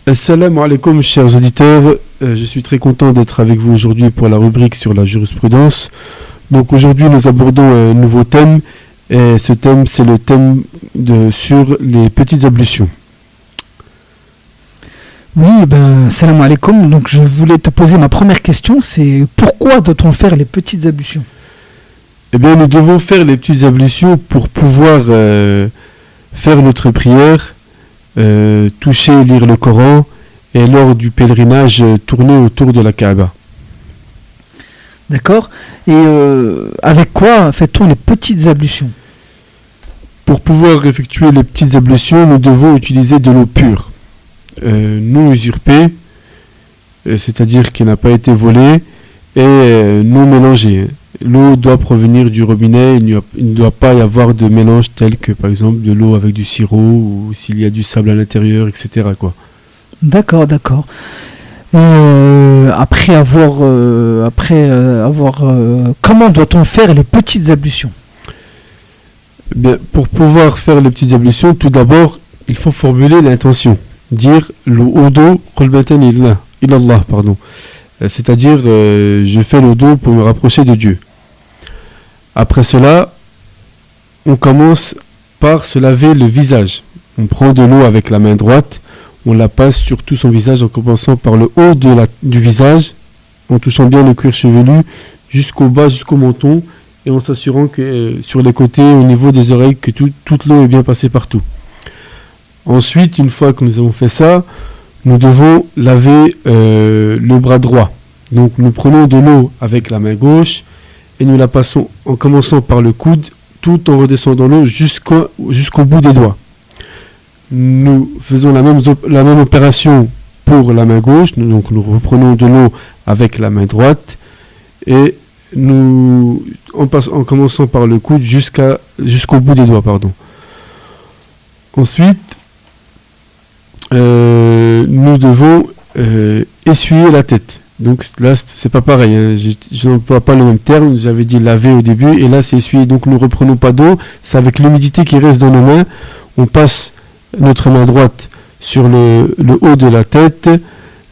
Assalamu alaikum, chers auditeurs. Je suis très content d'être avec vous aujourd'hui pour la rubrique sur la jurisprudence. Donc aujourd'hui, nous abordons un nouveau thème. Et ce thème, c'est le thème sur les petites ablutions. Oui, salam alaikum. Donc je voulais te poser ma première question, c'est pourquoi doit-on faire les petites ablutions? Eh bien, nous devons faire les petites ablutions pour pouvoir faire notre prière, toucher et lire le Coran, et lors du pèlerinage, tourner autour de la Kaaba. D'accord. Et avec quoi fait-on les petites ablutions? Pour pouvoir effectuer les petites ablutions, nous devons utiliser de l'eau pure, non usurpée, c'est-à-dire qui n'a pas été volée, et non mélangée. L'eau doit provenir du robinet, il ne doit pas y avoir de mélange tel que par exemple de l'eau avec du sirop ou s'il y a du sable à l'intérieur, etc. quoi. D'accord. Après avoir, comment doit-on faire les petites ablutions? Bien, pour pouvoir faire les petites ablutions, tout d'abord, il faut formuler l'intention. Dire le wudu qurbatan ilallah, pardon. C'est-à-dire, je fais le wudu pour me rapprocher de Dieu. Après cela, on commence par se laver le visage. On prend de l'eau avec la main droite, on la passe sur tout son visage en commençant par le haut du visage, en touchant bien le cuir chevelu jusqu'au bas, jusqu'au menton, et en s'assurant que sur les côtés, au niveau des oreilles, que toute l'eau est bien passée partout. Ensuite, une fois que nous avons fait ça, nous devons laver le bras droit. Donc nous prenons de l'eau avec la main gauche et nous la passons en commençant par le coude, tout en redescendant l'eau jusqu'au bout des doigts. Nous faisons la même opération pour la main gauche, donc nous reprenons de l'eau avec la main droite et en commençant par le coude jusqu'au bout des doigts. Ensuite, nous devons essuyer la tête. Donc là, c'est pas pareil, hein. Je n'emploie pas le même terme, j'avais dit laver au début, et là c'est essuyer. Donc nous reprenons pas d'eau, c'est avec l'humidité qui reste dans nos mains, on passe notre main droite sur le haut de la tête,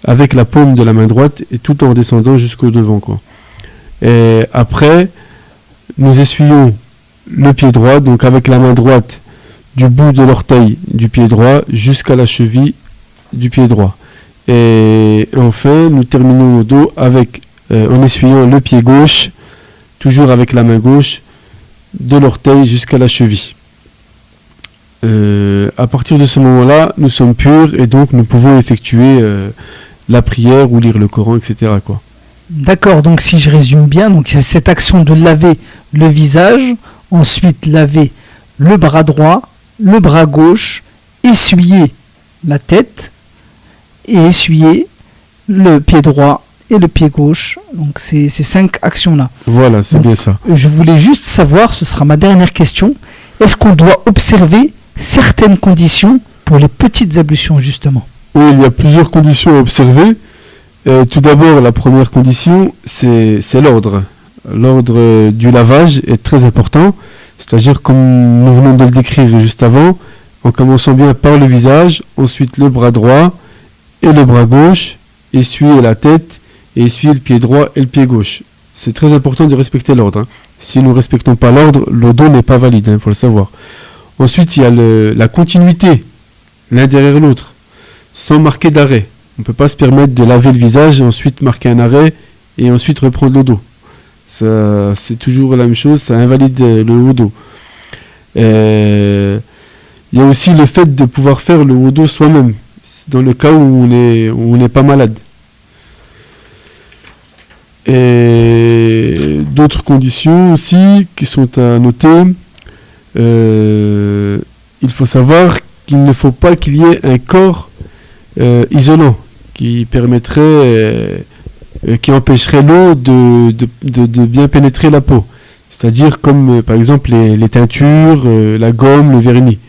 avec la paume de la main droite, et tout en descendant jusqu'au devant, quoi. Et après, nous essuyons le pied droit, donc avec la main droite du bout de l'orteil du pied droit jusqu'à la cheville du pied droit. Et enfin, nous terminons au dos en essuyant le pied gauche, toujours avec la main gauche, de l'orteil jusqu'à la cheville. À partir de ce moment-là, nous sommes purs et donc nous pouvons effectuer la prière ou lire le Coran, etc. quoi. D'accord, donc si je résume bien, donc il y a cette action de laver le visage, ensuite laver le bras droit, le bras gauche, essuyer la tête et essuyer le pied droit et le pied gauche. Donc ces 5 actions-là. Voilà, c'est donc, bien ça. Je voulais juste savoir, ce sera ma dernière question, est-ce qu'on doit observer certaines conditions pour les petites ablutions justement? Oui, il y a plusieurs conditions à observer. Tout d'abord, la première condition, c'est l'ordre. L'ordre du lavage est très important. C'est-à-dire, comme nous venons de le décrire juste avant, en commençant bien par le visage, ensuite le bras droit et le bras gauche, essuyer la tête et essuyer le pied droit et le pied gauche. C'est très important de respecter l'ordre. Hein. Si nous ne respectons pas l'ordre, le dos n'est pas valide, il faut le savoir. Ensuite, il y a la continuité, l'un derrière l'autre, sans marquer d'arrêt. On ne peut pas se permettre de laver le visage, ensuite marquer un arrêt et ensuite reprendre le dos. Ça, c'est toujours la même chose, ça invalide le wudu. Il y a aussi le fait de pouvoir faire le wudu soi-même, dans le cas où on n'est pas malade. Et d'autres conditions aussi qui sont à noter. Il faut savoir qu'il ne faut pas qu'il y ait un corps isolant qui permettrait, qui empêcherait l'eau de bien pénétrer la peau. C'est-à-dire comme par exemple les teintures, la gomme, le vernis.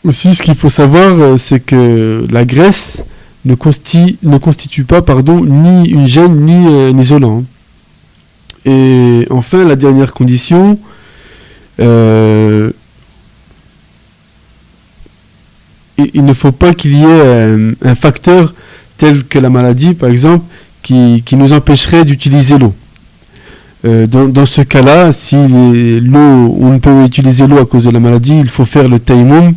Aussi, ce qu'il faut savoir, c'est que la graisse ne constitue pas ni une gêne ni un isolant. Et enfin, la dernière condition, il ne faut pas qu'il y ait un facteur tel que la maladie, par exemple, qui nous empêcherait d'utiliser l'eau. Dans ce cas-là, si l'eau, on ne peut utiliser l'eau à cause de la maladie, il faut faire le tayammum.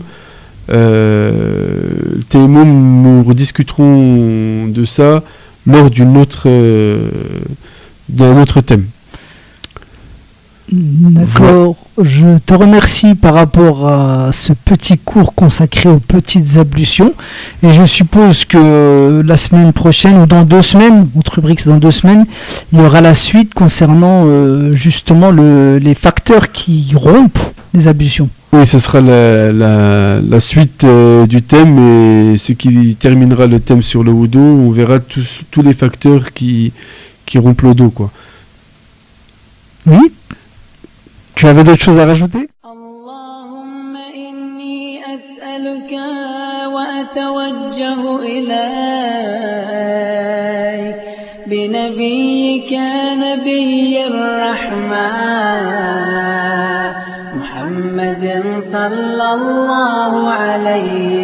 Le tayammum, nous rediscuterons de ça lors d'un autre thème. D'accord, je te remercie par rapport à ce petit cours consacré aux petites ablutions et je suppose que la semaine prochaine ou dans 2 semaines, notre rubrique c'est dans 2 semaines, il y aura la suite concernant justement les facteurs qui rompent les ablutions. Oui, ce sera la suite du thème et ce qui terminera le thème sur le wudu. On verra tous les facteurs qui rompent le dos, quoi. Oui. Tu avais d'autres choses à rajouter? اللهم إني أسألك وأتوجه إليك بنبيك نبي الرحمة محمد صلى الله عليه